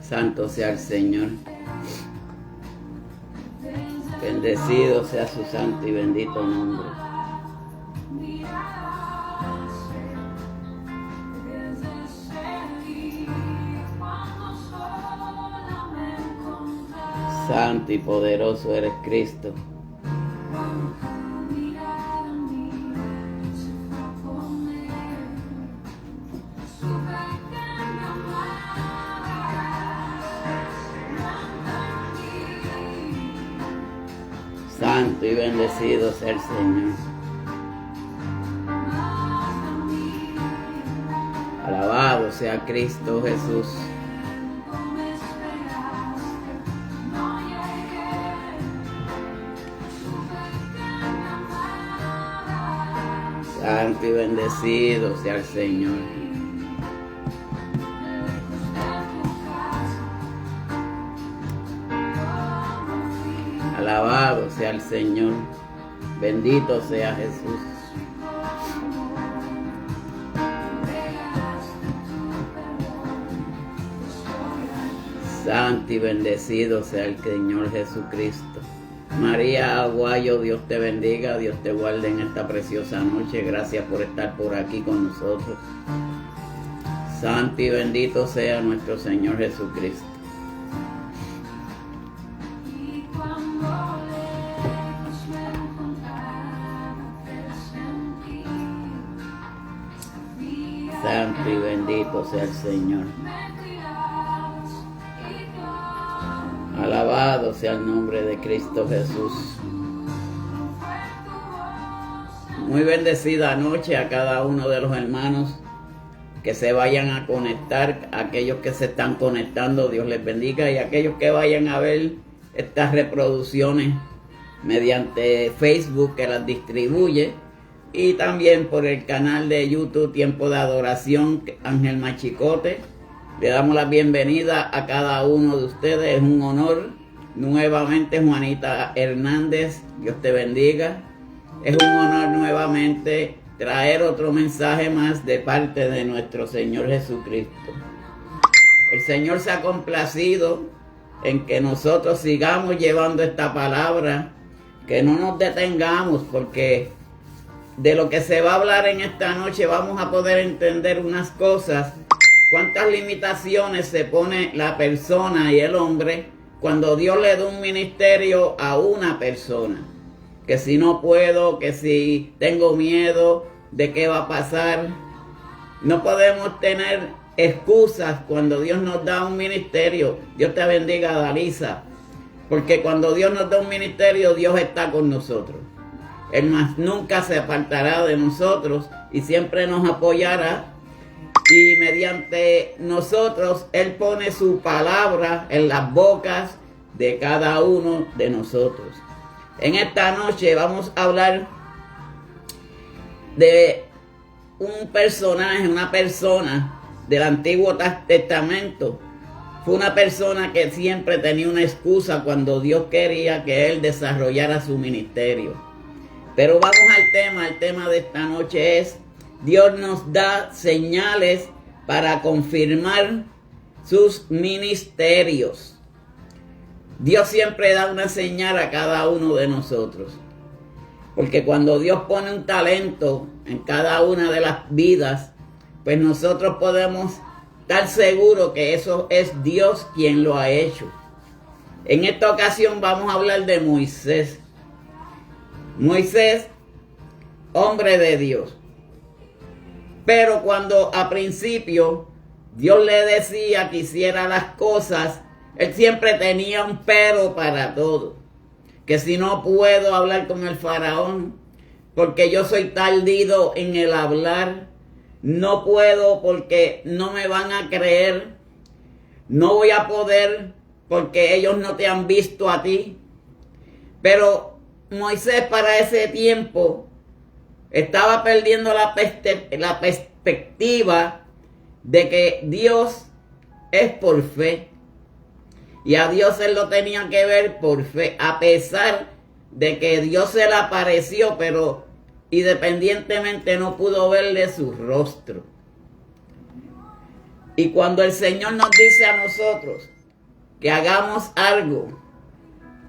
Santo sea el Señor. Bendecido sea su santo y bendito nombre. Santo y poderoso eres Cristo. Santo y bendecido sea el Señor. Alabado sea Cristo Jesús. Santo y bendecido sea el Señor. Alabado sea el Señor. Bendito sea Jesús. Santo y bendecido sea el Señor Jesucristo. María Aguayo, Dios te bendiga, Dios te guarde en esta preciosa noche. Gracias por estar por aquí con nosotros. Santo y bendito sea nuestro Señor Jesucristo. Santo y bendito sea el Señor. Alabado sea el nombre de Cristo Jesús. Muy bendecida noche a cada uno de los hermanos que se vayan a conectar. Aquellos que se están conectando, Dios les bendiga. Y aquellos que vayan a ver estas reproducciones mediante Facebook, que las distribuye. Y también por el canal de YouTube Tiempo de Adoración, Ángel Machicote. Le damos la bienvenida a cada uno de ustedes. Es un honor. Nuevamente, Juanita Hernández, Dios te bendiga. Es un honor nuevamente traer otro mensaje más de parte de nuestro Señor Jesucristo. El Señor se ha complacido en que nosotros sigamos llevando esta palabra, que no nos detengamos, porque de lo que se va a hablar en esta noche vamos a poder entender unas cosas. Cuántas limitaciones se pone la persona y el hombre cuando Dios le da un ministerio a una persona. Que si no puedo, que si tengo miedo de qué va a pasar. No podemos tener excusas cuando Dios nos da un ministerio. Dios te bendiga, Dalisa. Porque cuando Dios nos da un ministerio, Dios está con nosotros. Él más nunca se apartará de nosotros y siempre nos apoyará. Y mediante nosotros, Él pone su palabra en las bocas de cada uno de nosotros. En esta noche vamos a hablar de un personaje, una persona del Antiguo Testamento. Fue una persona que siempre tenía una excusa cuando Dios quería que él desarrollara su ministerio. Pero vamos al tema. El tema de esta noche es: Dios nos da señales para confirmar sus ministerios. Dios siempre da una señal a cada uno de nosotros. Porque cuando Dios pone un talento en cada una de las vidas, pues nosotros podemos estar seguros que eso es Dios quien lo ha hecho. En esta ocasión vamos a hablar de Moisés. Moisés, hombre de Dios. Pero cuando a principio Dios le decía que hiciera las cosas, él siempre tenía un pero para todo. Que si no puedo hablar con el faraón, porque yo soy tardido en el hablar, no puedo porque no me van a creer, no voy a poder porque ellos no te han visto a ti. Pero Moisés para ese tiempo estaba perdiendo la perspectiva de que Dios es por fe. Y a Dios él lo tenía que ver por fe, a pesar de que Dios se le apareció, pero independientemente no pudo verle su rostro. Y cuando el Señor nos dice a nosotros que hagamos algo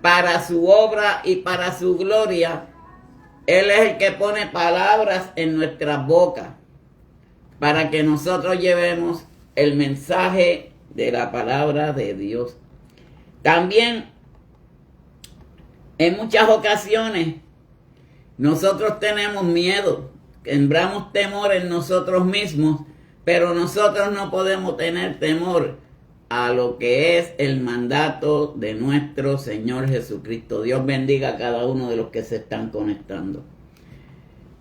para su obra y para su gloria, Él es el que pone palabras en nuestras bocas para que nosotros llevemos el mensaje de la palabra de Dios. También, en muchas ocasiones, nosotros tenemos miedo, sembramos temor en nosotros mismos, pero nosotros no podemos tener temor a lo que es el mandato de nuestro Señor Jesucristo. Dios bendiga a cada uno de los que se están conectando.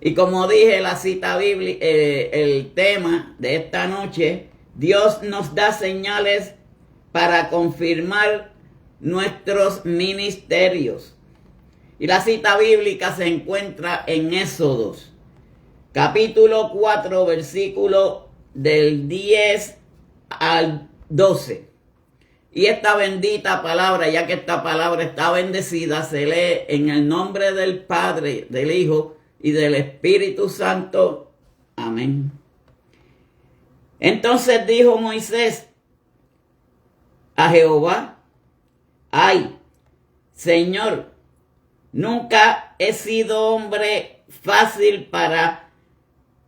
Y como dije, la cita bíblica, el tema de esta noche, Dios nos da señales para confirmar nuestros ministerios. Y la cita bíblica se encuentra en Éxodos, capítulo 4, versículo del 10 al 12. Y esta bendita palabra, ya que esta palabra está bendecida, se lee en el nombre del Padre, del Hijo y del Espíritu Santo. Amén. Entonces dijo Moisés a Jehová: ay, Señor, nunca he sido hombre fácil para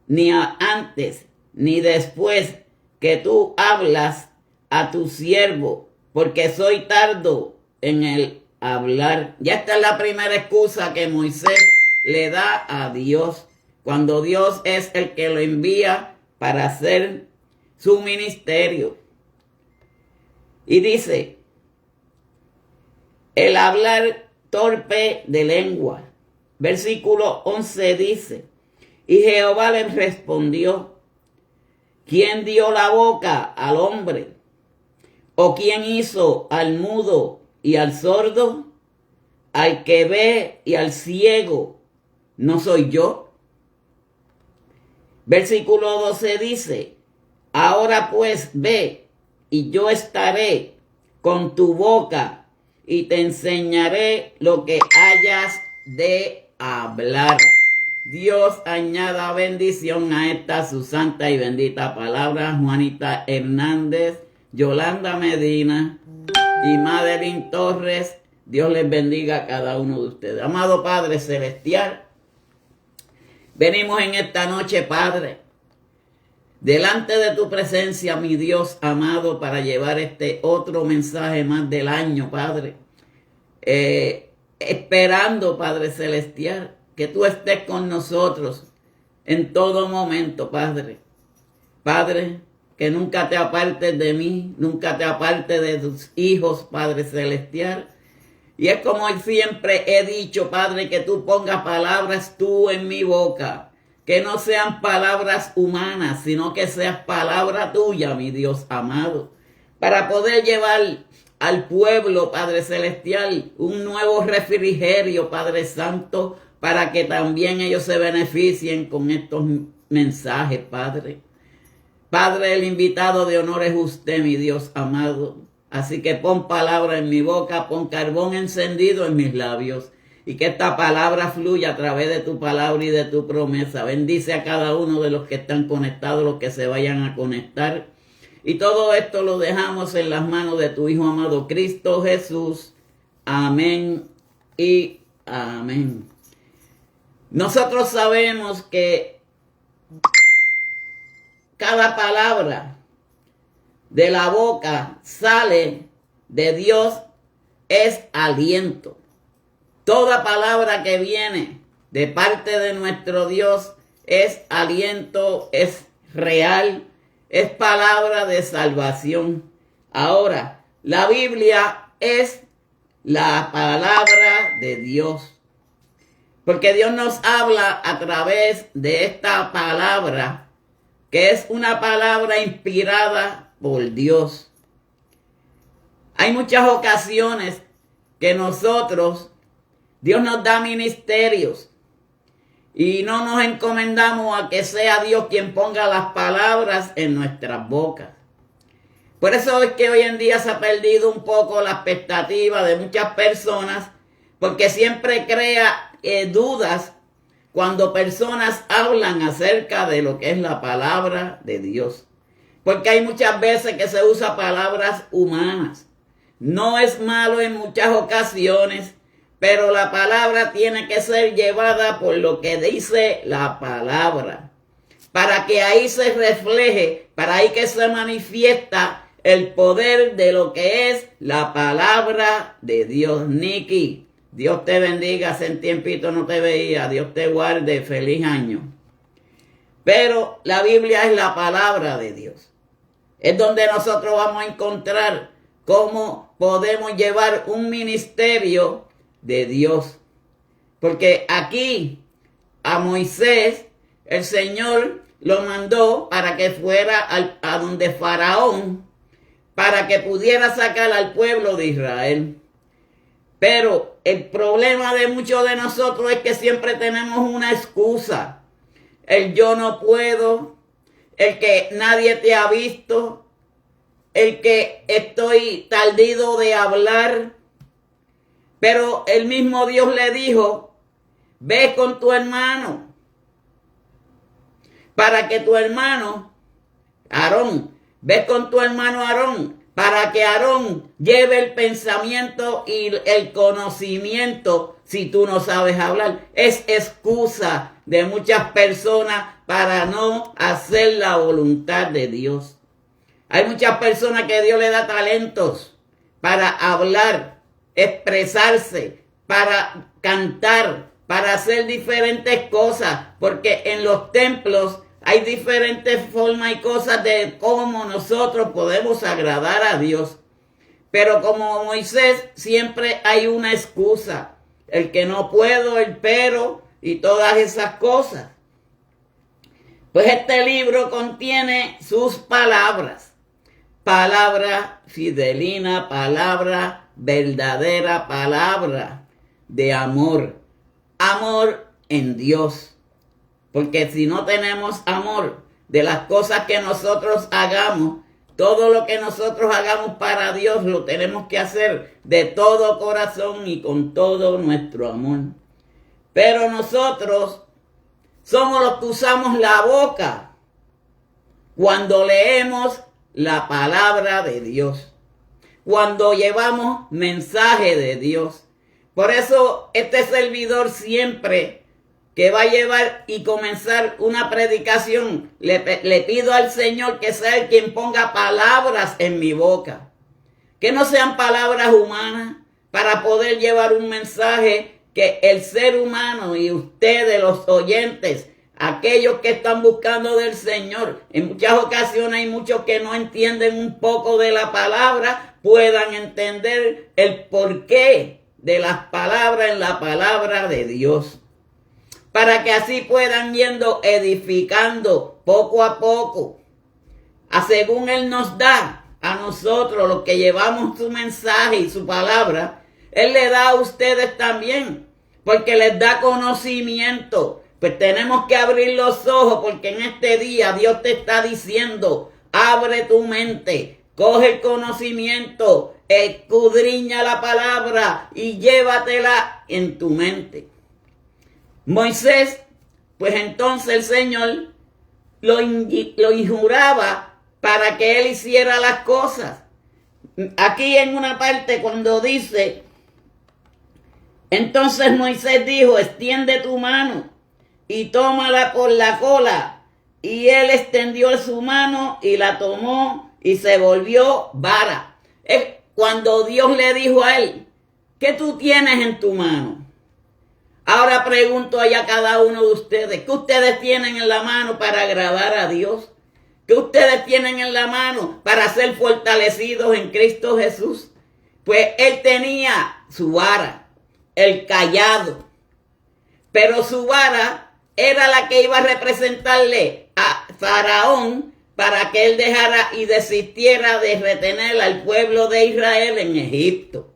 ni antes ni después que tú hablas a tu siervo, porque soy tardo en el hablar. Ya esta es la primera excusa que Moisés le da a Dios, cuando Dios es el que lo envía para hacer su ministerio. Y dice, el hablar torpe de lengua. Versículo 11 dice, y Jehová le respondió, ¿quién dio la boca al hombre? ¿O quién hizo al mudo y al sordo? Al que ve y al ciego, ¿no soy yo? Versículo 12 dice, ahora pues ve, y yo estaré con tu boca, y te enseñaré lo que hayas de hablar. Dios añada bendición a esta su santa y bendita palabra. Juanita Hernández, Yolanda Medina y Madeline Torres, Dios les bendiga a cada uno de ustedes. Amado Padre Celestial, venimos en esta noche, Padre, delante de tu presencia, mi Dios amado, para llevar este otro mensaje más del año, Padre. Esperando, Padre Celestial, que tú estés con nosotros en todo momento, Padre. Padre, que nunca te apartes de mí, nunca te apartes de tus hijos, Padre Celestial. Y es como siempre he dicho, Padre, que tú pongas palabras tú en mi boca, que no sean palabras humanas, sino que seas palabra tuya, mi Dios amado, para poder llevar al pueblo, Padre Celestial, un nuevo refrigerio, Padre Santo, para que también ellos se beneficien con estos mensajes, Padre. Padre, el invitado de honor es usted, mi Dios amado. Así que pon palabra en mi boca, pon carbón encendido en mis labios, y que esta palabra fluya a través de tu palabra y de tu promesa. Bendice a cada uno de los que están conectados, los que se vayan a conectar. Y todo esto lo dejamos en las manos de tu Hijo amado Cristo Jesús. Amén y amén. Nosotros sabemos que cada palabra de la boca sale de Dios es aliento. Toda palabra que viene de parte de nuestro Dios es aliento, es real, es palabra de salvación. Ahora, la Biblia es la palabra de Dios, porque Dios nos habla a través de esta palabra, que es una palabra inspirada por Dios. Hay muchas ocasiones que Dios nos da ministerios y no nos encomendamos a que sea Dios quien ponga las palabras en nuestras bocas. Por eso es que hoy en día se ha perdido un poco la expectativa de muchas personas, porque siempre crea dudas cuando personas hablan acerca de lo que es la palabra de Dios. Porque hay muchas veces que se usan palabras humanas. no es malo en muchas ocasiones, pero la palabra tiene que ser llevada por lo que dice la palabra, para que ahí se refleje, para ahí que se manifiesta el poder de lo que es la palabra de Dios. Nikki, Dios te bendiga, hace un tiempito no te veía, Dios te guarde, feliz año. Pero la Biblia es la palabra de Dios. Es donde nosotros vamos a encontrar cómo podemos llevar un ministerio de Dios. Porque aquí a Moisés el Señor lo mandó para que fuera a donde Faraón, para que pudiera sacar al pueblo de Israel. Pero el problema de muchos de nosotros es que siempre tenemos una excusa. El yo no puedo, el que nadie te ha visto, el que estoy tardido de hablar. Pero el mismo Dios le dijo, ve con tu hermano, para que tu hermano, Aarón, ve con tu hermano Aarón, para que Aarón lleve el pensamiento y el conocimiento si tú no sabes hablar. Es excusa de muchas personas para no hacer la voluntad de Dios. Hay muchas personas que Dios le da talentos para hablar, expresarse, para cantar, para hacer diferentes cosas, porque en los templos hay diferentes formas y cosas de cómo nosotros podemos agradar a Dios. Pero como Moisés, siempre hay una excusa. El que no puedo, el pero y todas esas cosas. Pues este libro contiene sus palabras. Palabra fidelina, palabra verdadera, palabra de amor. Amor en Dios. Porque si no tenemos amor de las cosas que nosotros hagamos, todo lo que nosotros hagamos para Dios lo tenemos que hacer de todo corazón y con todo nuestro amor. Pero nosotros somos los que usamos la boca cuando leemos la palabra de Dios, cuando llevamos mensaje de Dios. Por eso este servidor siempre que va a llevar y comenzar una predicación, le pido al Señor que sea el quien ponga palabras en mi boca. Que no sean palabras humanas para poder llevar un mensaje que el ser humano y ustedes, los oyentes, aquellos que están buscando del Señor, en muchas ocasiones hay muchos que no entienden un poco de la palabra, puedan entender el porqué de las palabras en la palabra de Dios. Para que así puedan yendo edificando poco a poco, a según Él nos da a nosotros los que llevamos su mensaje y su palabra, Él le da a ustedes también, porque les da conocimiento. Pues tenemos que abrir los ojos, porque en este día Dios te está diciendo, abre tu mente, coge el conocimiento, escudriña la palabra y llévatela en tu mente. Moisés, pues entonces el Señor lo injuraba para que él hiciera las cosas. Aquí en una parte cuando dice, entonces Moisés dijo, extiende tu mano y tómala por la cola. Y él extendió su mano y la tomó y se volvió vara. Es cuando Dios le dijo a él, ¿qué tú tienes en tu mano? Ahora pregunto a cada uno de ustedes, ¿qué ustedes tienen en la mano para agradar a Dios? ¿Qué ustedes tienen en la mano para ser fortalecidos en Cristo Jesús? Pues él tenía su vara, el cayado, pero su vara era la que iba a representarle a Faraón para que él dejara y desistiera de retener al pueblo de Israel en Egipto.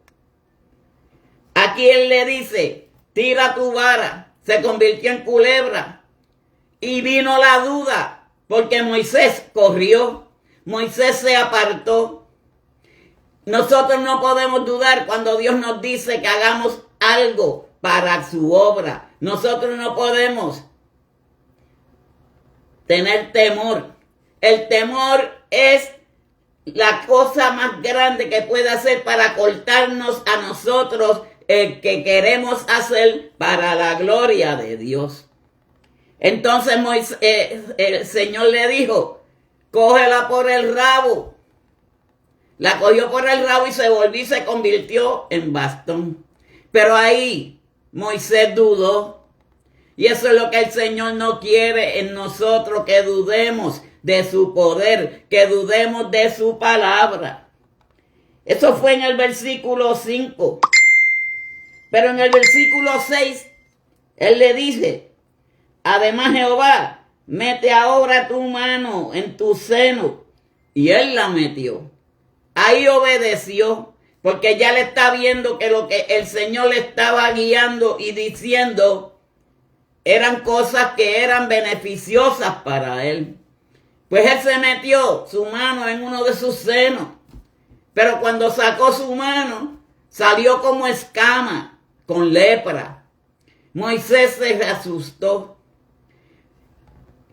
Aquí él le dice, tira tu vara, se convirtió en culebra. Y vino la duda, porque Moisés corrió, Moisés se apartó. Nosotros no podemos dudar cuando Dios nos dice que hagamos algo para su obra. Nosotros no podemos tener temor. El temor es la cosa más grande que puede hacer para cortarnos a nosotros el que queremos hacer para la gloria de Dios. Entonces el Señor le dijo, cógela por el rabo. La cogió por el rabo y se volvió y se convirtió en bastón. Pero ahí Moisés dudó. Y eso es lo que el Señor no quiere en nosotros, que dudemos de su poder, que dudemos de su palabra. Eso fue en el versículo 5. Pero en el versículo 6, Él le dice, además Jehová, mete ahora tu mano en tu seno. Y Él la metió. Ahí obedeció, porque ya le está viendo que lo que el Señor le estaba guiando y diciendo eran cosas que eran beneficiosas para él. Pues él se metió su mano en uno de sus senos, pero cuando sacó su mano, salió como escama, con lepra. Moisés se asustó.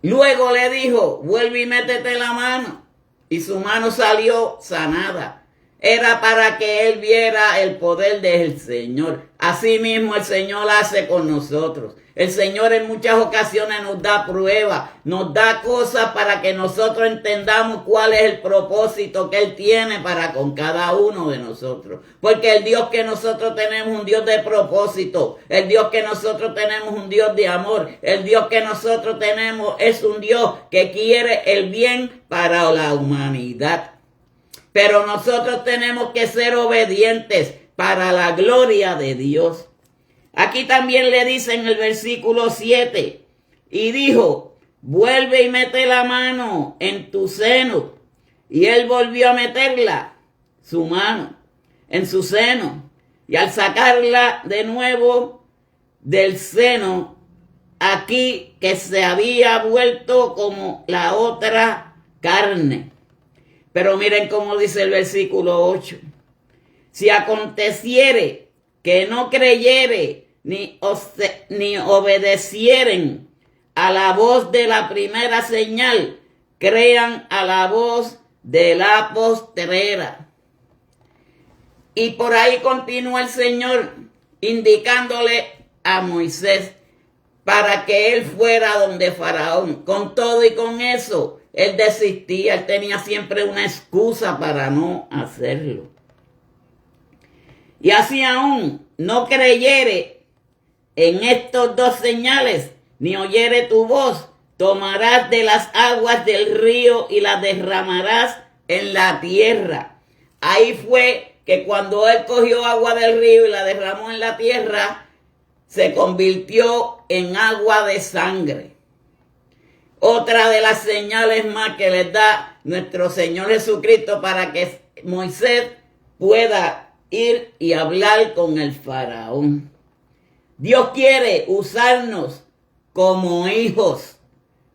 Luego le dijo, vuelve y métete la mano. Y su mano salió sanada. Era para que él viera el poder del Señor. Así mismo el Señor hace con nosotros. El Señor en muchas ocasiones nos da pruebas, nos da cosas para que nosotros entendamos cuál es el propósito que Él tiene para con cada uno de nosotros. Porque el Dios que nosotros tenemos es un Dios de propósito. El Dios que nosotros tenemos es un Dios de amor. El Dios que nosotros tenemos es un Dios que quiere el bien para la humanidad. Pero nosotros tenemos que ser obedientes para la gloria de Dios. Aquí también le dice en el versículo 7, y dijo, vuelve y mete la mano en tu seno. Y él volvió a meterla, su mano, en su seno. Y al sacarla de nuevo del seno, aquí que se había vuelto como la otra carne. Pero miren cómo dice el versículo 8. Si aconteciere que no creyere ni obedecieren a la voz de la primera señal, crean a la voz de la postrera. Y por ahí continúa el Señor indicándole a Moisés para que él fuera donde Faraón. Con todo y con eso, él desistía, él tenía siempre una excusa para no hacerlo. Y así aún no creyere en estos dos señales, ni oyere tu voz, tomarás de las aguas del río y las derramarás en la tierra. Ahí fue que cuando él cogió agua del río y la derramó en la tierra, se convirtió en agua de sangre. Otra de las señales más que les da nuestro Señor Jesucristo para que Moisés pueda ir y hablar con el faraón. Dios quiere usarnos como hijos,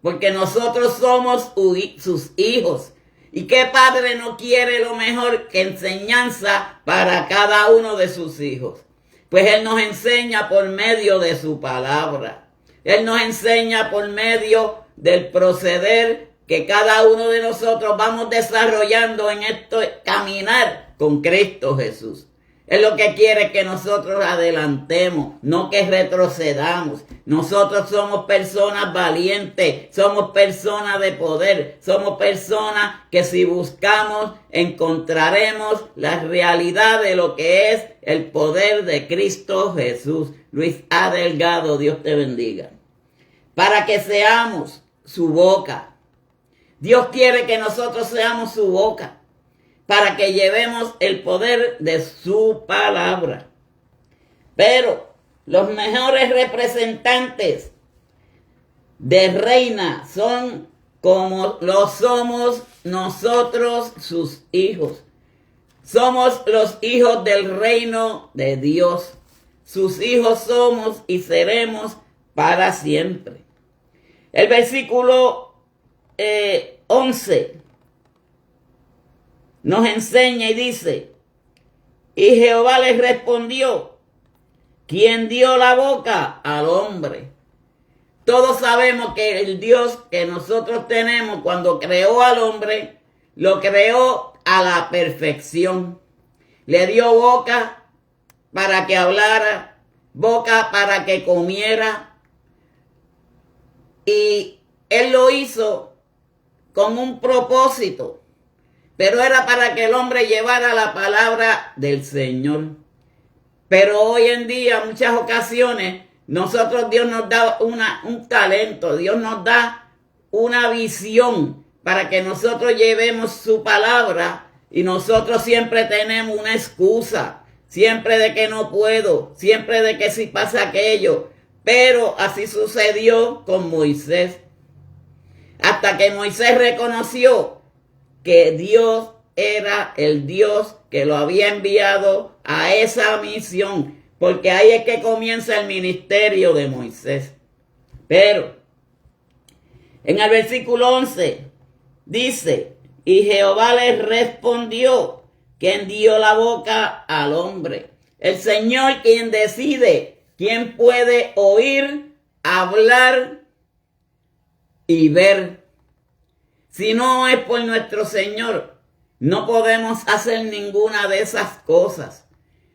porque nosotros somos sus hijos. ¿Y qué padre no quiere lo mejor que enseñanza para cada uno de sus hijos? Pues Él nos enseña por medio de su palabra. Él nos enseña por medio del proceder que cada uno de nosotros vamos desarrollando en esto caminar con Cristo Jesús. Es lo que quiere que nosotros adelantemos, no que retrocedamos. Nosotros somos personas valientes, somos personas de poder, somos personas que si buscamos encontraremos la realidad de lo que es el poder de Cristo Jesús. Luis A. Delgado, Dios te bendiga. Para que seamos su boca. Dios quiere que nosotros seamos su boca, para que llevemos el poder de su palabra. Pero los mejores representantes de reina son como lo somos nosotros, sus hijos. Somos los hijos del reino de Dios. Sus hijos somos y seremos para siempre. El versículo 11 nos enseña y dice, y Jehová les respondió, ¿quién dio la boca al hombre? Todos sabemos que el Dios que nosotros tenemos cuando creó al hombre, lo creó a la perfección. Le dio boca para que hablara, boca para que comiera. Y Él lo hizo con un propósito, pero era para que el hombre llevara la palabra del Señor. Pero hoy en día, muchas ocasiones, Dios nos da un talento, Dios nos da una visión para que nosotros llevemos su palabra, y nosotros siempre tenemos una excusa, siempre de que no puedo, siempre de que si pasa aquello. Pero así sucedió con Moisés. Hasta que Moisés reconoció que Dios era el Dios que lo había enviado a esa misión, porque ahí es que comienza el ministerio de Moisés. Pero en el versículo 11 dice: y Jehová le respondió, ¿quién dio la boca al hombre? El Señor quien decide quién puede oír, hablar y ver. Si no es por nuestro Señor, no podemos hacer ninguna de esas cosas.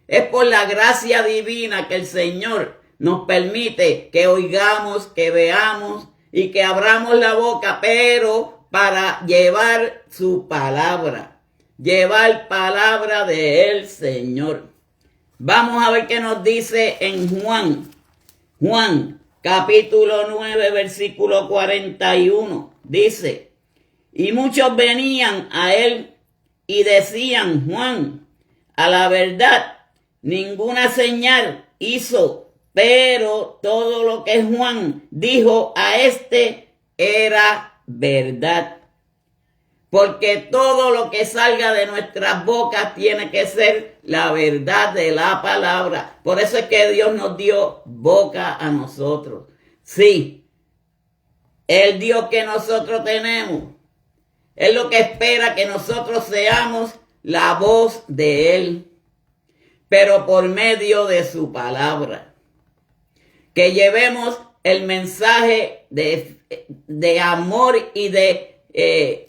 Es por la gracia divina que el Señor nos permite que oigamos, que veamos y que abramos la boca, pero para llevar su palabra, llevar palabra del Señor. Vamos a ver qué nos dice en Juan capítulo 9, versículo 41. Dice: y muchos venían a él y decían: Juan, a la verdad, ninguna señal hizo, pero todo lo que Juan dijo a era verdad. Porque todo lo que salga de nuestras bocas tiene que ser la verdad de la palabra. Por eso es que Dios nos dio boca a nosotros. Sí, el Dios que nosotros tenemos es lo que espera que nosotros seamos la voz de Él, pero por medio de su palabra. Que llevemos el mensaje de amor y de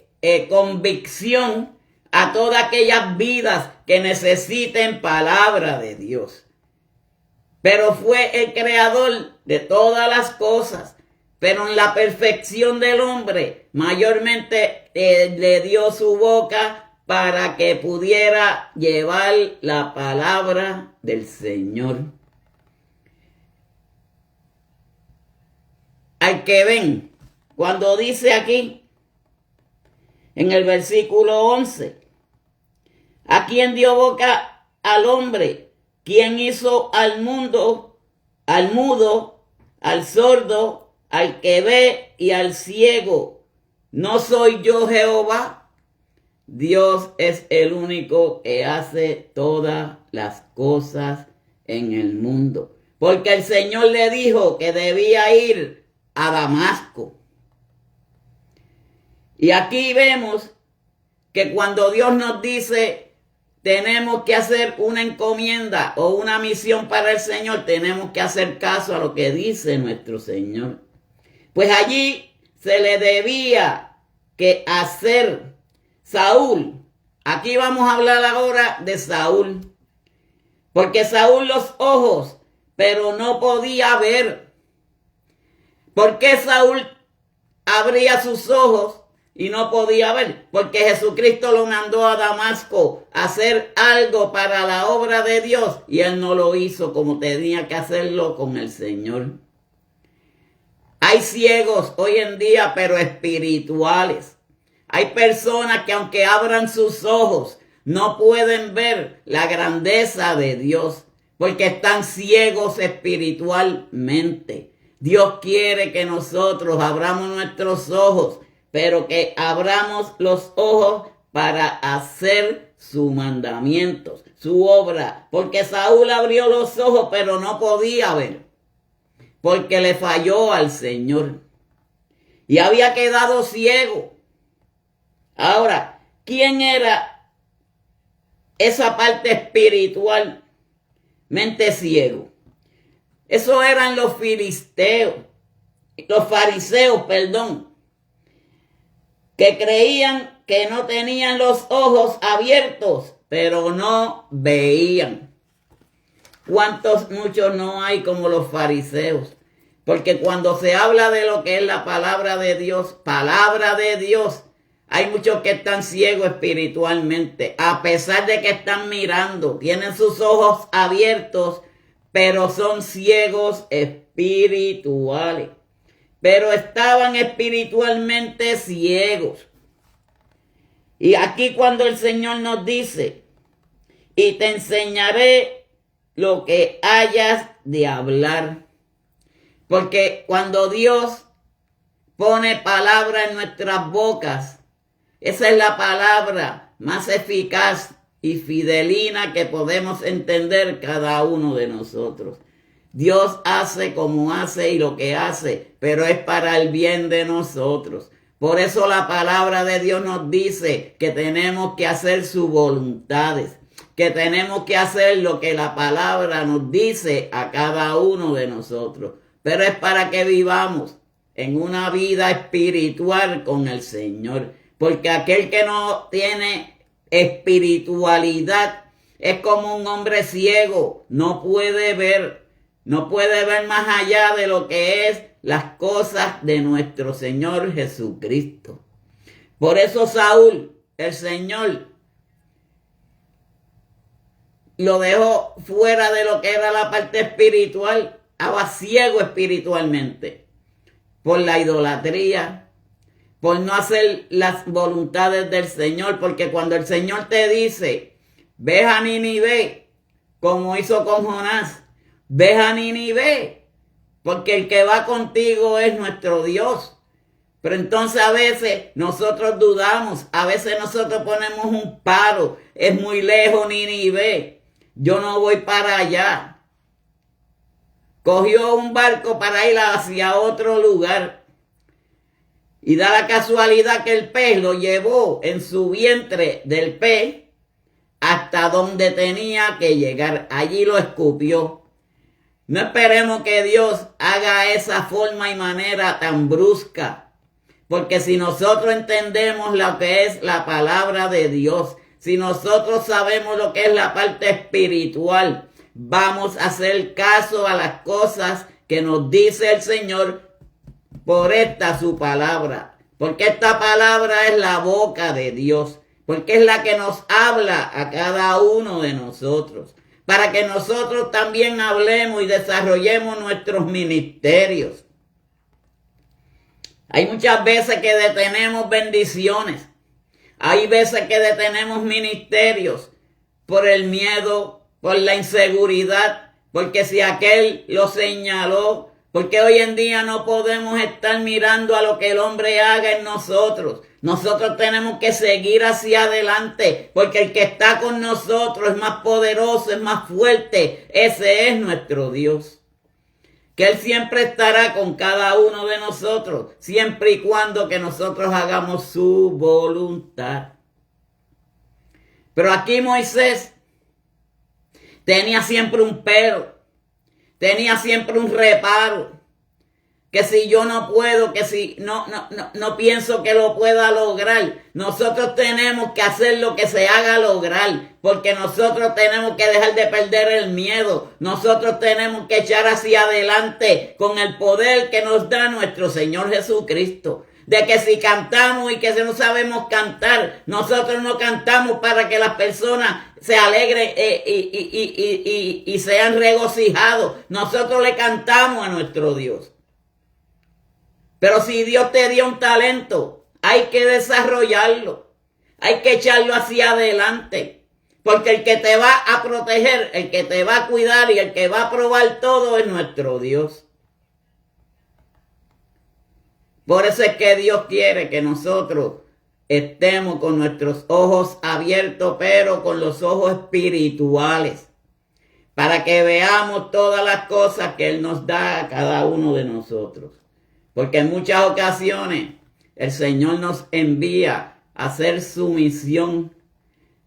convicción a todas aquellas vidas que necesiten palabra de Dios. Pero fue el creador de todas las cosas, pero en la perfección del hombre mayormente le dio su boca para que pudiera llevar la palabra del Señor. Al que ven, cuando dice aquí en el versículo 11, ¿a quién dio boca al hombre? ¿Quién hizo al mundo, al mudo, al sordo, al que ve y al ciego? ¿No soy yo Jehová? Dios es el único que hace todas las cosas en el mundo. Porque el Señor le dijo que debía ir a Damasco. Y aquí vemos que cuando Dios nos dice tenemos que hacer una encomienda o una misión para el Señor, tenemos que hacer caso a lo que dice nuestro Señor. Pues allí se le debía que hacer Saúl. Aquí vamos a hablar ahora de Saúl. Porque Saúl los ojos, pero no podía ver. ¿Por qué Saúl abría sus ojos y no podía ver? Porque Jesucristo lo mandó a Damasco a hacer algo para la obra de Dios y él no lo hizo como tenía que hacerlo con el Señor. Hay ciegos hoy en día, pero espirituales. Hay personas que aunque abran sus ojos, no pueden ver la grandeza de Dios, porque están ciegos espiritualmente. Dios quiere que nosotros abramos nuestros ojos, pero que abramos los ojos para hacer sus mandamientos, su obra. Porque Saúl abrió los ojos, pero no podía ver, porque le falló al Señor. Y había quedado ciego. Ahora, ¿quién era esa parte espiritualmente ciego? Eso eran los fariseos, que creían que no tenían los ojos abiertos, pero no veían. ¿Cuántos muchos no hay como los fariseos? Porque cuando se habla de lo que es la palabra de Dios, hay muchos que están ciegos espiritualmente, a pesar de que están mirando, tienen sus ojos abiertos, pero son ciegos espirituales. Pero estaban espiritualmente ciegos. Y aquí cuando el Señor nos dice, y te enseñaré lo que hayas de hablar. Porque cuando Dios pone palabra en nuestras bocas, esa es la palabra más eficaz y fidelina que podemos entender cada uno de nosotros. Dios hace como hace y lo que hace, pero es para el bien de nosotros. Por eso la palabra de Dios nos dice que tenemos que hacer sus voluntades, que tenemos que hacer lo que la palabra nos dice a cada uno de nosotros. Pero es para que vivamos en una vida espiritual con el Señor. Porque aquel que no tiene espiritualidad es como un hombre ciego, no puede ver más allá de lo que es las cosas de nuestro Señor Jesucristo. Por eso Saúl, el Señor, lo dejó fuera de lo que era la parte espiritual, estaba ciego espiritualmente, por la idolatría, por no hacer las voluntades del Señor, porque cuando el Señor te dice, ve a Nínive, como hizo con Jonás, ve a Nínive, porque el que va contigo es nuestro Dios. Pero entonces a veces nosotros dudamos, a veces nosotros ponemos un paro, es muy lejos Nínive, yo no voy para allá. Cogió un barco para ir hacia otro lugar. Y da la casualidad que el pez lo llevó en su vientre del pez hasta donde tenía que llegar. Allí lo escupió. No esperemos que Dios haga esa forma y manera tan brusca. Porque si nosotros entendemos lo que es la palabra de Dios, si nosotros sabemos lo que es la parte espiritual, vamos a hacer caso a las cosas que nos dice el Señor por esta su palabra. Porque esta palabra es la boca de Dios. Porque es la que nos habla a cada uno de nosotros. Para que nosotros también hablemos y desarrollemos nuestros ministerios. Hay muchas veces que detenemos bendiciones. Hay veces que detenemos ministerios por el miedo, por la inseguridad, porque si aquel lo señaló, porque hoy en día no podemos estar mirando a lo que el hombre haga en nosotros. Nosotros tenemos que seguir hacia adelante, porque el que está con nosotros es más poderoso, es más fuerte. Ese es nuestro Dios. Que Él siempre estará con cada uno de nosotros, siempre y cuando que nosotros hagamos su voluntad. Pero aquí Moisés tenía siempre un pero, tenía siempre un reparo, que si yo no puedo, que si no pienso que lo pueda lograr. Nosotros tenemos que hacer lo que se haga lograr, porque nosotros tenemos que dejar de perder el miedo. Nosotros tenemos que echar hacia adelante con el poder que nos da nuestro Señor Jesucristo. De que si cantamos y que si no sabemos cantar, nosotros no cantamos para que las personas se alegren y sean regocijados. Nosotros le cantamos a nuestro Dios. Pero si Dios te dio un talento, hay que desarrollarlo. Hay que echarlo hacia adelante. Porque el que te va a proteger, el que te va a cuidar y el que va a probar todo es nuestro Dios. Por eso es que Dios quiere que nosotros estemos con nuestros ojos abiertos, pero con los ojos espirituales, para que veamos todas las cosas que Él nos da a cada uno de nosotros. Porque en muchas ocasiones el Señor nos envía a hacer su misión.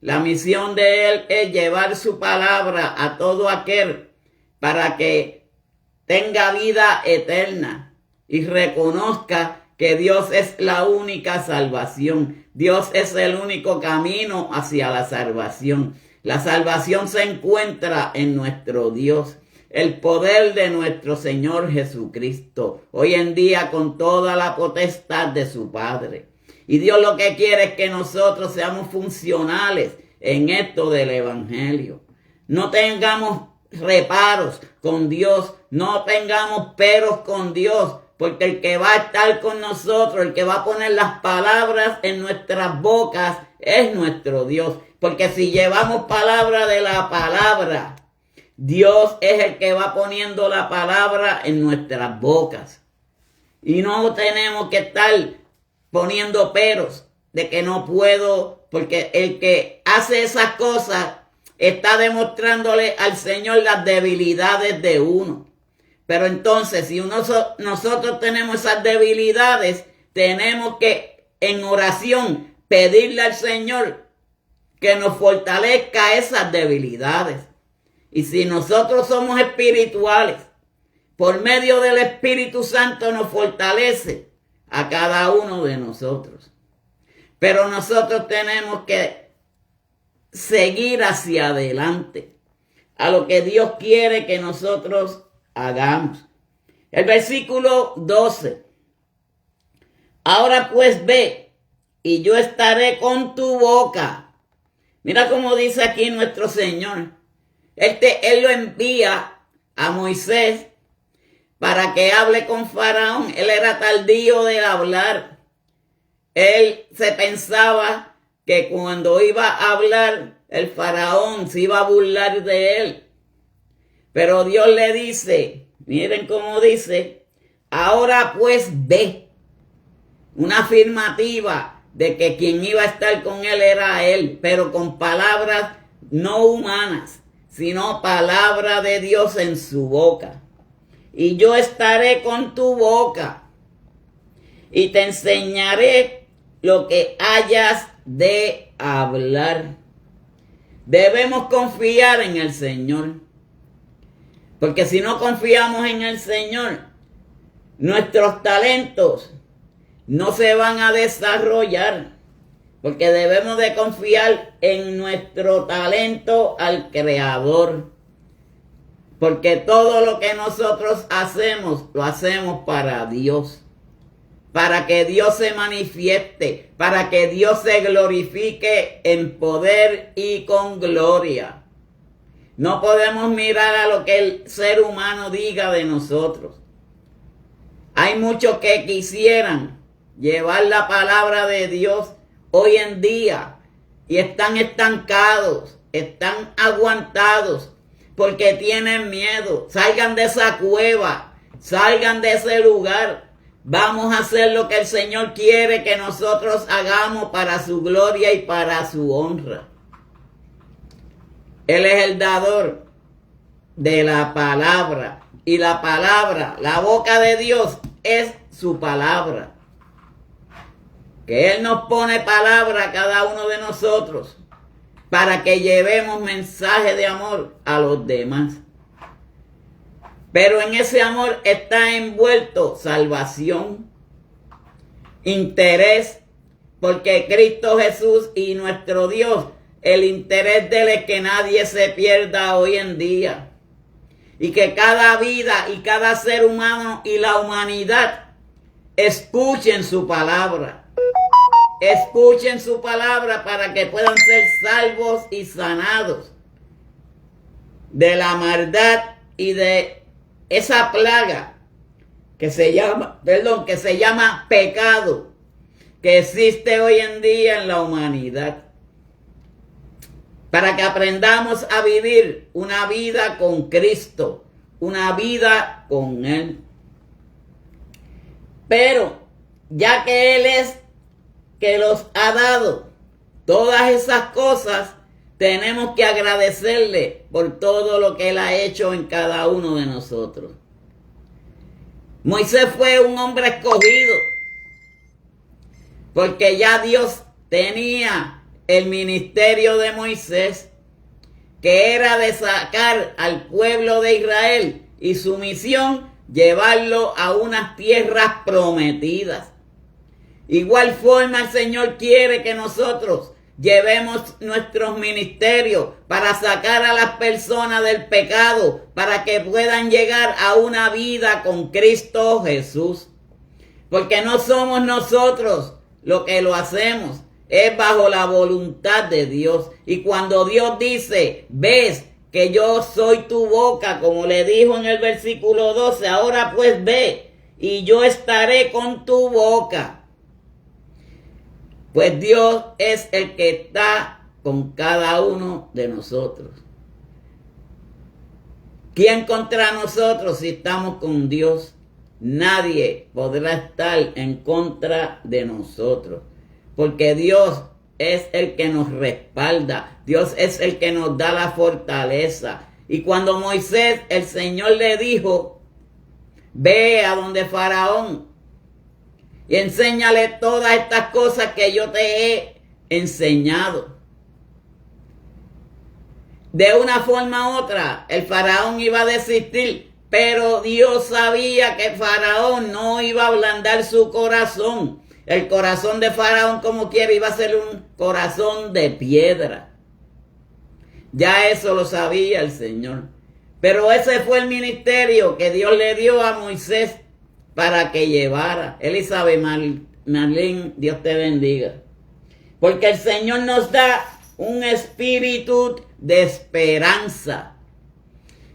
La misión de Él es llevar su palabra a todo aquel para que tenga vida eterna y reconozca que Dios es la única salvación. Dios es el único camino hacia la salvación. La salvación se encuentra en nuestro Dios, el poder de nuestro Señor Jesucristo, hoy en día con toda la potestad de su Padre. Y Dios lo que quiere es que nosotros seamos funcionales en esto del Evangelio. No tengamos reparos con Dios, no tengamos peros con Dios, porque el que va a estar con nosotros, el que va a poner las palabras en nuestras bocas, es nuestro Dios. Porque si llevamos palabra de la palabra, Dios es el que va poniendo la palabra en nuestras bocas. Y no tenemos que estar poniendo peros de que no puedo, porque el que hace esas cosas está demostrándole al Señor las debilidades de uno. Pero entonces, si nosotros tenemos esas debilidades, tenemos que en oración pedirle al Señor que nos fortalezca esas debilidades. Y si nosotros somos espirituales, por medio del Espíritu Santo nos fortalece a cada uno de nosotros. Pero nosotros tenemos que seguir hacia adelante a lo que Dios quiere que nosotros hagamos. El versículo 12. Ahora pues ve, y yo estaré con tu boca. Mira cómo dice aquí nuestro Señor. Él lo envía a Moisés para que hable con Faraón. Él era tardío de hablar. Él se pensaba que cuando iba a hablar, el Faraón se iba a burlar de él. Pero Dios le dice, miren cómo dice, ahora pues ve. Una afirmativa de que quien iba a estar con él era él, pero con palabras no humanas, sino palabra de Dios en su boca. Y yo estaré con tu boca y te enseñaré lo que hayas de hablar. Debemos confiar en el Señor, porque si no confiamos en el Señor, nuestros talentos no se van a desarrollar, porque debemos de confiar en nuestro talento al Creador, porque todo lo que nosotros hacemos, lo hacemos para Dios, para que Dios se manifieste, para que Dios se glorifique en poder y con gloria. No podemos mirar a lo que el ser humano diga de nosotros. Hay muchos que quisieran llevar la palabra de Dios hoy en día y están estancados, están aguantados porque tienen miedo. Salgan de esa cueva, salgan de ese lugar. Vamos a hacer lo que el Señor quiere que nosotros hagamos para su gloria y para su honra. Él es el dador de la palabra, y la palabra, la boca de Dios es su palabra. Que Él nos pone palabra a cada uno de nosotros para que llevemos mensaje de amor a los demás. Pero en ese amor está envuelto salvación, interés, porque Cristo Jesús y nuestro Dios, el interés de Él es que nadie se pierda hoy en día. Y que cada vida y cada ser humano y la humanidad escuchen su palabra. Escuchen su palabra para que puedan ser salvos y sanados de la maldad y de esa plaga que se llama pecado, que existe hoy en día en la humanidad. Para que aprendamos a vivir una vida con Cristo, una vida con Él. Pero ya que Él es que los ha dado todas esas cosas, tenemos que agradecerle por todo lo que Él ha hecho en cada uno de nosotros. Moisés fue un hombre escogido, porque ya Dios tenía el ministerio de Moisés, que era de sacar al pueblo de Israel, y su misión, llevarlo a unas tierras prometidas. Igual forma el Señor quiere que nosotros llevemos nuestros ministerios para sacar a las personas del pecado, para que puedan llegar a una vida con Cristo Jesús. Porque no somos nosotros lo que lo hacemos, es bajo la voluntad de Dios. Y cuando Dios dice, ves que yo soy tu boca, como le dijo en el versículo 12, ahora pues ve y yo estaré con tu boca. Pues Dios es el que está con cada uno de nosotros. ¿Quién contra nosotros si estamos con Dios? Nadie podrá estar en contra de nosotros, porque Dios es el que nos respalda, Dios es el que nos da la fortaleza. Y cuando Moisés, el Señor le dijo, ve a donde Faraón y enséñale todas estas cosas que yo te he enseñado. De una forma u otra, el Faraón iba a desistir, pero Dios sabía que Faraón no iba a ablandar su corazón. El corazón de Faraón, como quiera, iba a ser un corazón de piedra. Ya eso lo sabía el Señor. Pero ese fue el ministerio que Dios le dio a Moisés para que llevara. Elizabeth Marlene, Dios te bendiga. Porque el Señor nos da un espíritu de esperanza.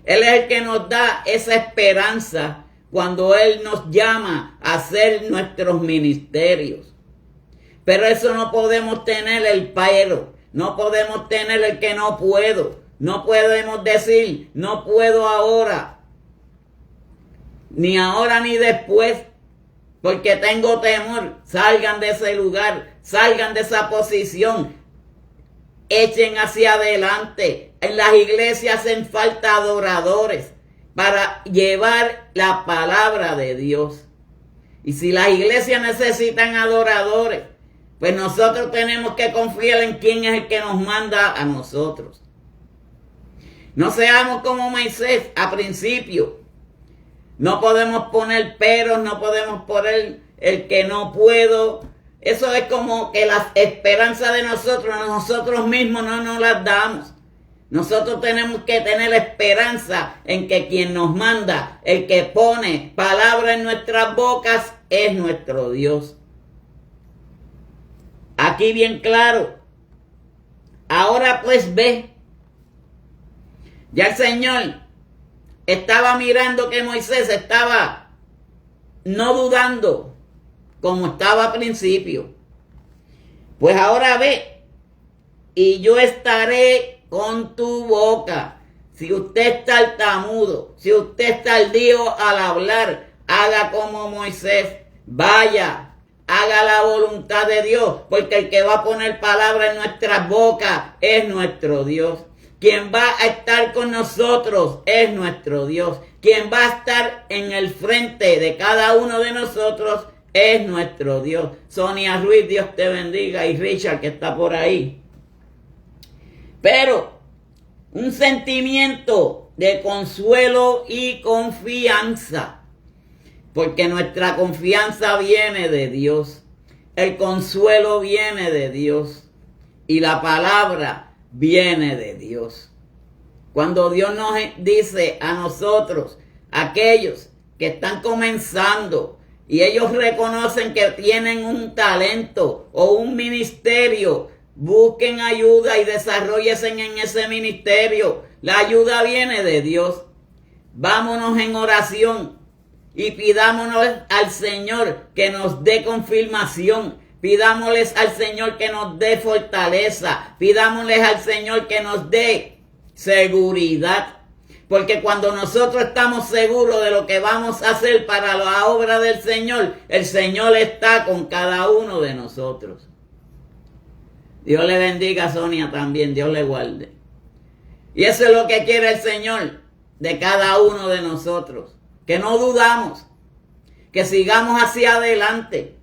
Él es el que nos da esa esperanza cuando Él nos llama a hacer nuestros ministerios. Pero eso no podemos tener el pero, no podemos tener el que no puedo, no podemos decir no puedo ahora, ni ahora ni después, porque tengo temor. Salgan de ese lugar, salgan de esa posición, echen hacia adelante. En las iglesias hacen falta adoradores para llevar la palabra de Dios. Y si las iglesias necesitan adoradores, pues nosotros tenemos que confiar en quién es el que nos manda a nosotros. No seamos como Moisés a principio. No podemos poner peros, no podemos poner el que no puedo. Eso es como que las esperanzas de nosotros mismos no nos las damos. Nosotros tenemos que tener esperanza en que quien nos manda, el que pone palabra en nuestras bocas, es nuestro Dios. Aquí bien claro. Ahora pues ve. Ya el Señor estaba mirando que Moisés estaba no dudando como estaba al principio. Pues ahora ve y yo estaré con tu boca. Si usted es tartamudo, si usted es tardío al hablar, haga como Moisés, vaya, haga la voluntad de Dios, porque el que va a poner palabra en nuestras bocas es nuestro Dios. Quien va a estar con nosotros es nuestro Dios. Quien va a estar en el frente de cada uno de nosotros es nuestro Dios. Sonia Ruiz, Dios te bendiga, y Richard, que está por ahí. Pero un sentimiento de consuelo y confianza, porque nuestra confianza viene de Dios, el consuelo viene de Dios y la palabra viene de Dios. Cuando Dios nos dice a nosotros, aquellos que están comenzando y ellos reconocen que tienen un talento o un ministerio, busquen ayuda y desarróllense en ese ministerio. La ayuda viene de Dios. Vámonos en oración y pidámonos al Señor que nos dé confirmación. Pidámosles al Señor que nos dé fortaleza. Pidámosles al Señor que nos dé seguridad. Porque cuando nosotros estamos seguros de lo que vamos a hacer para la obra del Señor, el Señor está con cada uno de nosotros. Dios le bendiga a Sonia también, Dios le guarde. Y eso es lo que quiere el Señor de cada uno de nosotros. Que no dudamos, que sigamos hacia adelante,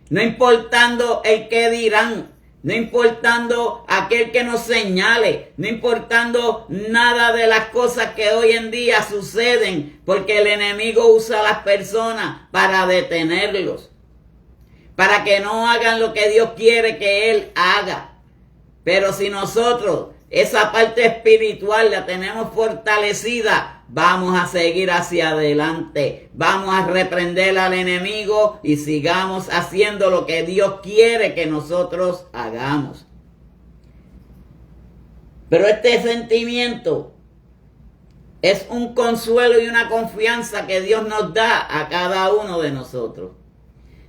no importando el que dirán, no importando aquel que nos señale, no importando nada de las cosas que hoy en día suceden, porque el enemigo usa a las personas para detenerlos. para que no hagan lo que Dios quiere que Él haga. Pero si nosotros esa parte espiritual la tenemos fortalecida, vamos a seguir hacia adelante, vamos a reprender al enemigo y sigamos haciendo lo que Dios quiere que nosotros hagamos. Pero este sentimiento es un consuelo y una confianza que Dios nos da a cada uno de nosotros.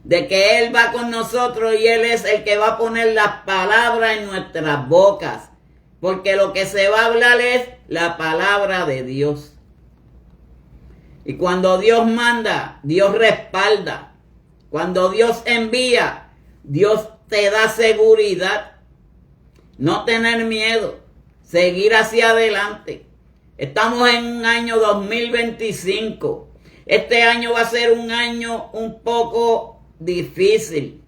De que Él va con nosotros y Él es el que va a poner las palabras en nuestras bocas. Porque lo que se va a hablar es la palabra de Dios. Y cuando Dios manda, Dios respalda. Cuando Dios envía, Dios te da seguridad. No tener miedo. Seguir hacia adelante. Estamos en un año 2025. Este año va a ser un año un poco difícil.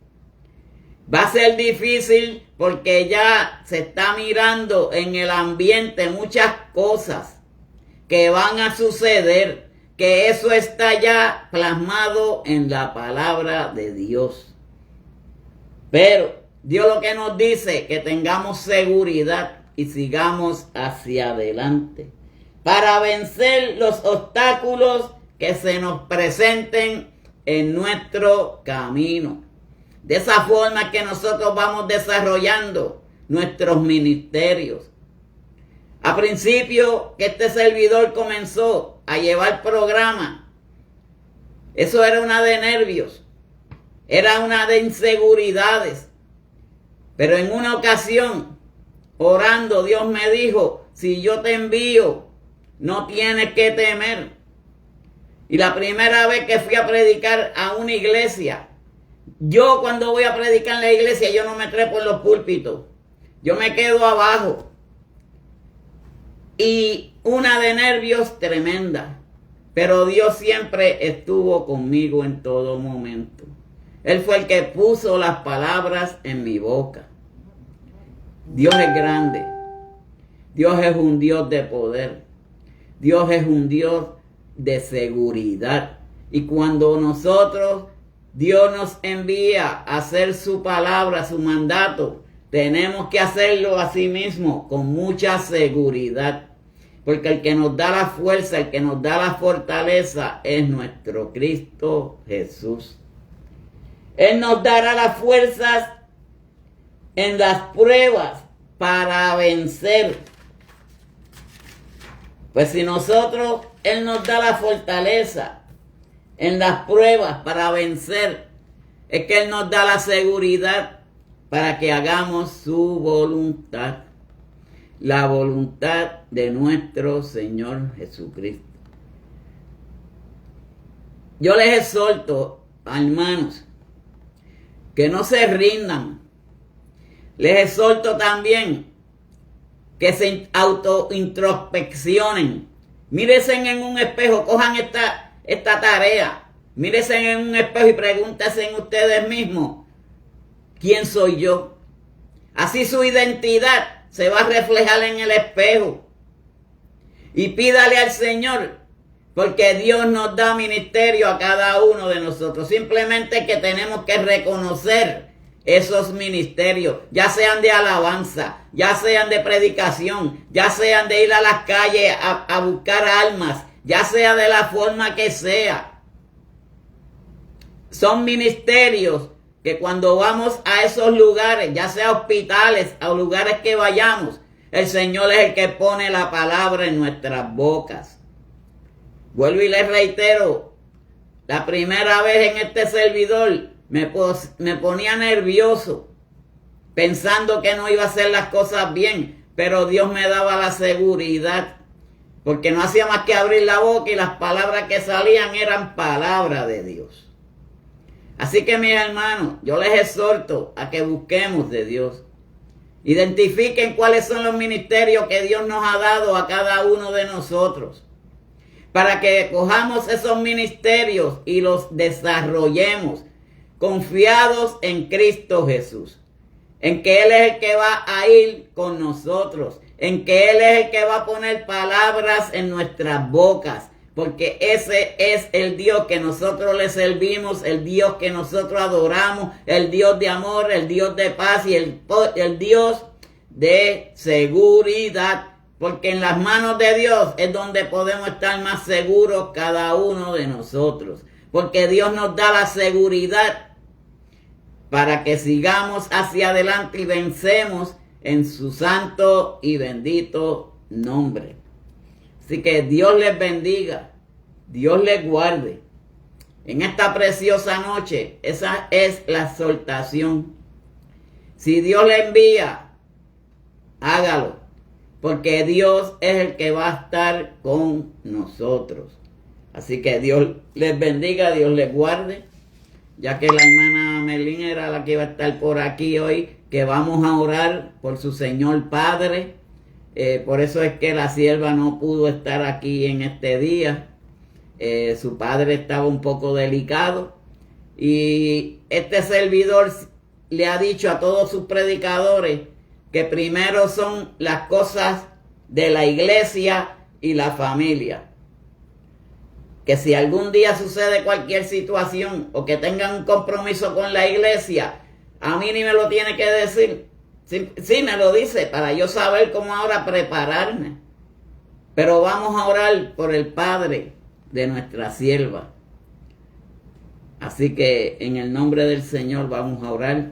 Va a ser difícil porque ya se está mirando en el ambiente muchas cosas que van a suceder, que eso está ya plasmado en la palabra de Dios. Pero Dios lo que nos dice, que tengamos seguridad y sigamos hacia adelante para vencer los obstáculos que se nos presenten en nuestro camino. De esa forma que nosotros vamos desarrollando nuestros ministerios. A principio que este servidor comenzó a llevar programa, eso era una de nervios, era una de inseguridades. Pero en una ocasión, orando, Dios me dijo, si yo te envío, no tienes que temer. Y la primera vez que fui a predicar a una iglesia, yo cuando voy a predicar en la iglesia, yo no me trepo en los púlpitos. Yo me quedo abajo. Y una de nervios tremenda. Pero Dios siempre estuvo conmigo en todo momento. Él fue el que puso las palabras en mi boca. Dios es grande. Dios es un Dios de poder. Dios es un Dios de seguridad. Y cuando Dios nos envía a hacer su palabra, su mandato, tenemos que hacerlo así mismo, con mucha seguridad. Porque el que nos da la fuerza, el que nos da la fortaleza, es nuestro Cristo Jesús. Él nos dará las fuerzas en las pruebas para vencer. Pues si Él nos da la fortaleza en las pruebas para vencer, es que Él nos da la seguridad para que hagamos su voluntad. La voluntad de nuestro Señor Jesucristo. Yo les exhorto, hermanos, que no se rindan. Les exhorto también que se autointrospeccionen. Mírense en un espejo, cojan esta tarea. Mírense en un espejo y pregúntense en ustedes mismos, ¿quién soy yo? Así su identidad se va a reflejar en el espejo. Y pídale al Señor, porque Dios nos da ministerio a cada uno de nosotros. Simplemente que tenemos que reconocer esos ministerios, ya sean de alabanza, ya sean de predicación, ya sean de ir a las calles a buscar almas, ya sea de la forma que sea. Son ministerios que cuando vamos a esos lugares, ya sea hospitales o lugares que vayamos, el Señor es el que pone la palabra en nuestras bocas. Vuelvo y les reitero, la primera vez en este servidor me ponía nervioso, pensando que no iba a hacer las cosas bien, pero Dios me daba la seguridad, porque no hacía más que abrir la boca y las palabras que salían eran palabra de Dios. Así que mis hermanos, yo les exhorto a que busquemos de Dios. Identifiquen cuáles son los ministerios que Dios nos ha dado a cada uno de nosotros, para que cojamos esos ministerios y los desarrollemos confiados en Cristo Jesús, en que Él es el que va a ir con nosotros, en que Él es el que va a poner palabras en nuestras bocas, porque ese es el Dios que nosotros le servimos, el Dios que nosotros adoramos, el Dios de amor, el Dios de paz y el Dios de seguridad. Porque en las manos de Dios es donde podemos estar más seguros cada uno de nosotros. Porque Dios nos da la seguridad para que sigamos hacia adelante y vencemos en su santo y bendito nombre. Así que Dios les bendiga, Dios les guarde. En esta preciosa noche, esa es la exhortación. Si Dios le envía, hágalo, porque Dios es el que va a estar con nosotros. Así que Dios les bendiga, Dios les guarde. Ya que la hermana Merlin era la que iba a estar por aquí hoy, que vamos a orar por su Señor Padre. Por eso es que la sierva no pudo estar aquí en este día. Su padre estaba un poco delicado. Y este servidor le ha dicho a todos sus predicadores que primero son las cosas de la iglesia y la familia. Que si algún día sucede cualquier situación o que tengan un compromiso con la iglesia, a mí ni me lo tiene que decir. Sí me lo dice para yo saber cómo ahora prepararme. Pero vamos a orar por el padre de nuestra sierva. Así que en el nombre del Señor vamos a orar.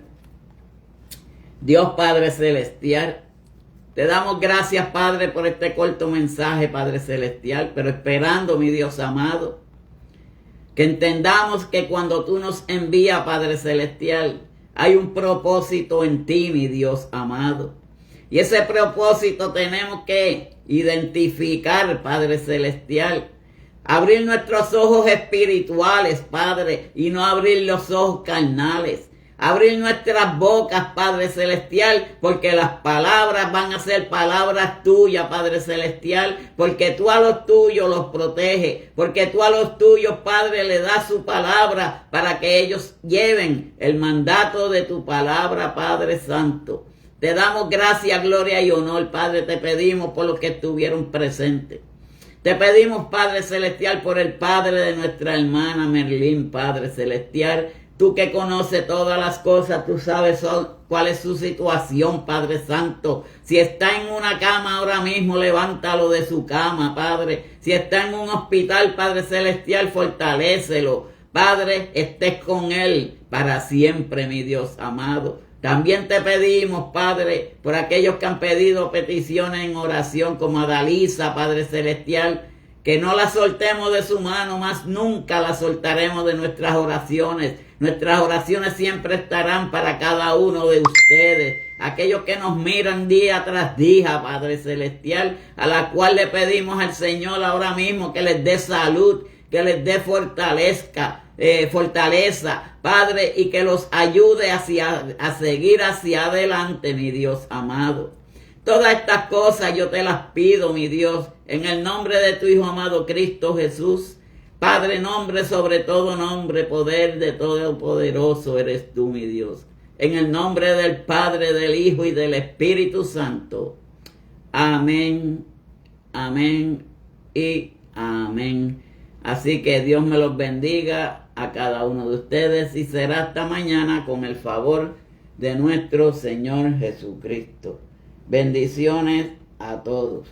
Dios Padre Celestial, te damos gracias, Padre, por este corto mensaje, Padre Celestial, pero esperando, mi Dios amado, que entendamos que cuando tú nos envías, Padre Celestial, hay un propósito en ti, mi Dios amado. Y ese propósito tenemos que identificar, Padre Celestial. Abrir nuestros ojos espirituales, Padre, y no abrir los ojos carnales. Abrir nuestras bocas, Padre Celestial, porque las palabras van a ser palabras tuyas, Padre Celestial, porque tú a los tuyos los proteges, porque tú a los tuyos, Padre, le das su palabra para que ellos lleven el mandato de tu palabra, Padre Santo. Te damos gracias, gloria y honor, Padre, te pedimos por los que estuvieron presentes. Te pedimos, Padre Celestial, por el padre de nuestra hermana Merlin, Padre Celestial. Tú que conoces todas las cosas, tú sabes cuál es su situación, Padre Santo. Si está en una cama ahora mismo, levántalo de su cama, Padre. Si está en un hospital, Padre Celestial, fortalécelo. Padre, estés con él para siempre, mi Dios amado. También te pedimos, Padre, por aquellos que han pedido peticiones en oración, como Adalisa, Padre Celestial, que no la soltemos de su mano, más nunca la soltaremos de nuestras oraciones. Nuestras oraciones siempre estarán para cada uno de ustedes, aquellos que nos miran día tras día, Padre Celestial, a la cual le pedimos al Señor ahora mismo que les dé salud, que les dé fortaleza, Padre, y que los ayude a seguir hacia adelante, mi Dios amado. Todas estas cosas yo te las pido, mi Dios, en el nombre de tu Hijo amado Cristo Jesús. Padre, nombre sobre todo nombre, poder de Todopoderoso eres tú, mi Dios. En el nombre del Padre, del Hijo y del Espíritu Santo. Amén, amén y amén. Así que Dios me los bendiga a cada uno de ustedes y será hasta mañana con el favor de nuestro Señor Jesucristo. Bendiciones a todos.